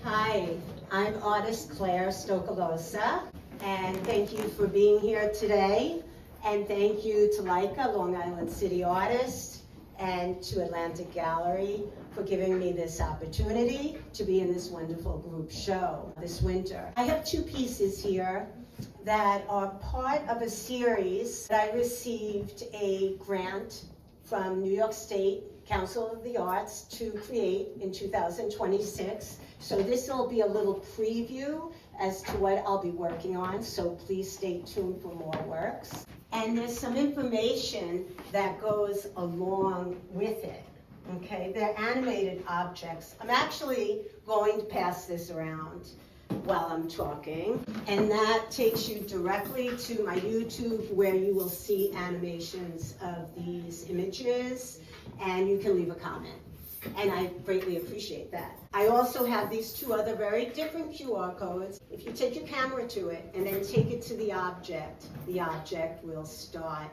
Hi, I'm artist Clare Stokolosa, and thank you for being here today. And thank you to LIC-A, Long Island City Artists, and to Atlantic Gallery for giving me this opportunity to be in this wonderful group show this winter. I have two pieces here that are part of a series that I received a grant from New York State Council of the Arts to create in 2026. So this will be a little preview as to what I'll be working on, so please stay tuned for more works. And there's some information that goes along with it, okay? They're animated objects. I'm actually going to pass this around while I'm talking, and that takes you directly to my YouTube where you will see animations of these images, and you can leave a comment. And I greatly appreciate that. I also have these two other very different QR codes. If you take your camera to it and then take it to the object will start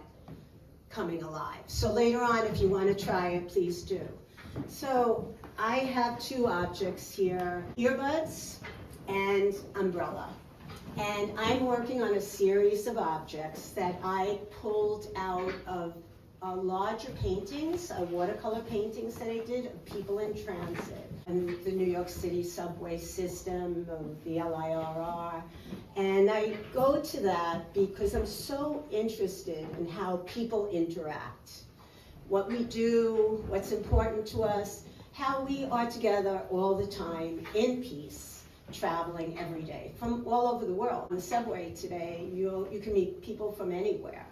coming alive. So later on, if you want to try it, please do. So I have two objects here, earbuds and umbrella. And I'm working on a series of objects that I pulled out of larger paintings, watercolor paintings that I did of people in transit and the New York City subway system, of the LIRR. And I go to that because I'm so interested in how people interact, what we do, what's important to us, how we are together all the time in peace, traveling every day from all over the world. On the subway today, you can meet people from anywhere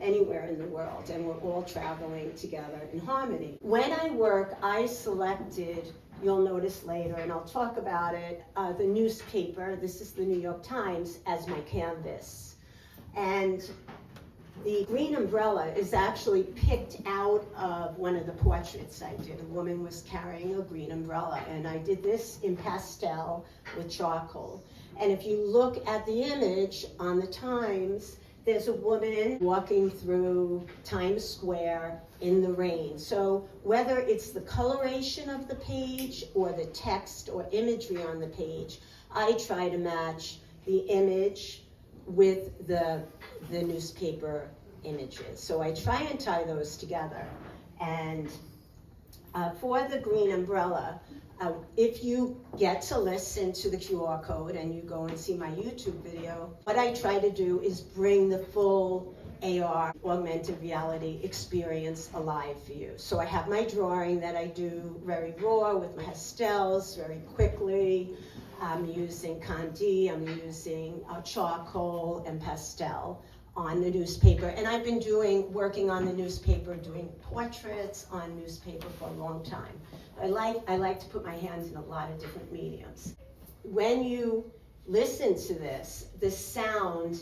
in the world, and we're all traveling together in harmony. When I work, I selected, you'll notice later, and I'll talk about it, the newspaper, this is the New York Times, as my canvas. And the green umbrella is actually picked out of one of the portraits I did. A woman was carrying a green umbrella, and I did this in pastel with charcoal. And if you look at the image on the Times, there's a woman walking through Times Square in the rain. So whether it's the coloration of the page or the text or imagery on the page, I try to match the image with the newspaper images. So I try and tie those together. And for the green umbrella, if you get to listen to the QR code and you go and see my YouTube video, what I try to do is bring the full AR, augmented reality experience alive for you. So I have my drawing that I do very raw with my pastels, very quickly. I'm using Kandi, I'm using charcoal and pastel on the newspaper. And I've been working on the newspaper, doing portraits on newspaper for a long time. I like to put my hands in a lot of different mediums. When you listen to this, the sound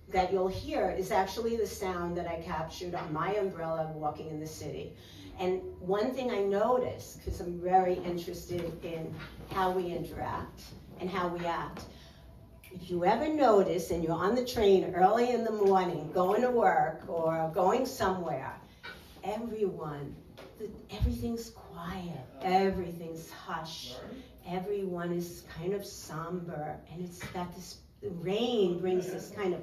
that you'll hear is actually the sound that I captured on my umbrella walking in the city. And one thing I noticed, because I'm very interested in how we interact and how we act, if you ever notice and you're on the train early in the morning, going to work or going somewhere, everything's quiet, everything's hush, everyone is kind of somber, and it's got this, the rain brings this kind of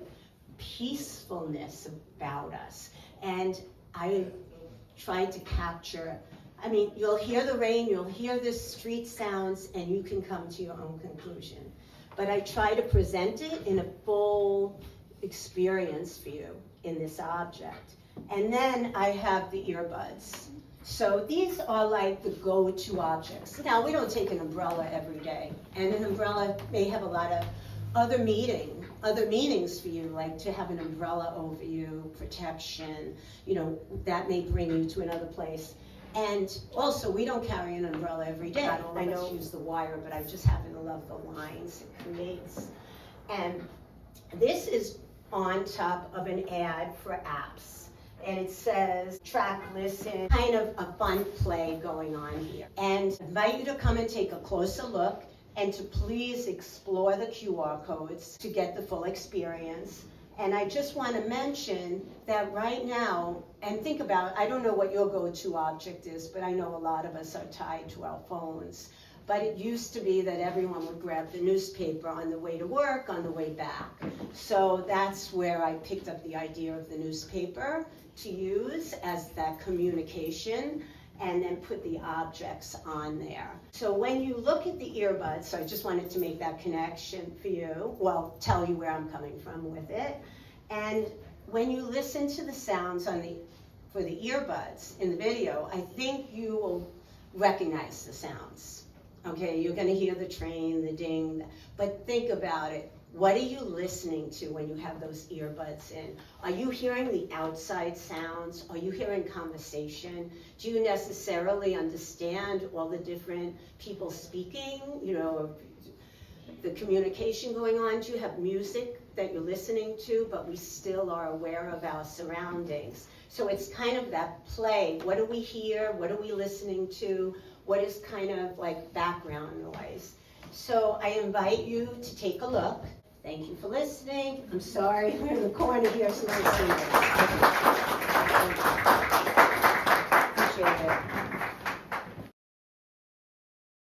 peacefulness about us. And I tried to capture, you'll hear the rain, you'll hear the street sounds, and you can come to your own conclusion. But I try to present it in a full experience for you in this object. And then I have the earbuds. So these are like the go-to objects. Now, we don't take an umbrella every day, and an umbrella may have a lot of other meanings for you, like to have an umbrella over you, protection, that may bring you to another place. And also, we don't carry an umbrella every day. Not all of us use the wire, but I just happen to love the lines it creates. And this is on top of an ad for apps. And it says, track, listen, kind of a fun play going on here. And I invite you to come and take a closer look and to please explore the QR codes to get the full experience. And I just want to mention that right now, and think about, I don't know what your go-to object is, but I know a lot of us are tied to our phones. But it used to be that everyone would grab the newspaper on the way to work, on the way back. So that's where I picked up the idea of the newspaper to use as that communication, and then put the objects on there. So when you look at the earbuds, so I just wanted to make that connection for you, well, tell you where I'm coming from with it. And when you listen to the sounds for the earbuds in the video, I think you will recognize the sounds. Okay, you're gonna hear the train, the ding, but think about it. What are you listening to when you have those earbuds in? Are you hearing the outside sounds? Are you hearing conversation? Do you necessarily understand all the different people speaking, you know, the communication going on? Do you have music that you're listening to, but we still are aware of our surroundings? So it's kind of that play. What do we hear? What are we listening to? What is kind of like background noise? So I invite you to take a look. Thank you for listening. I'm sorry, we're in the corner here, so you can see it.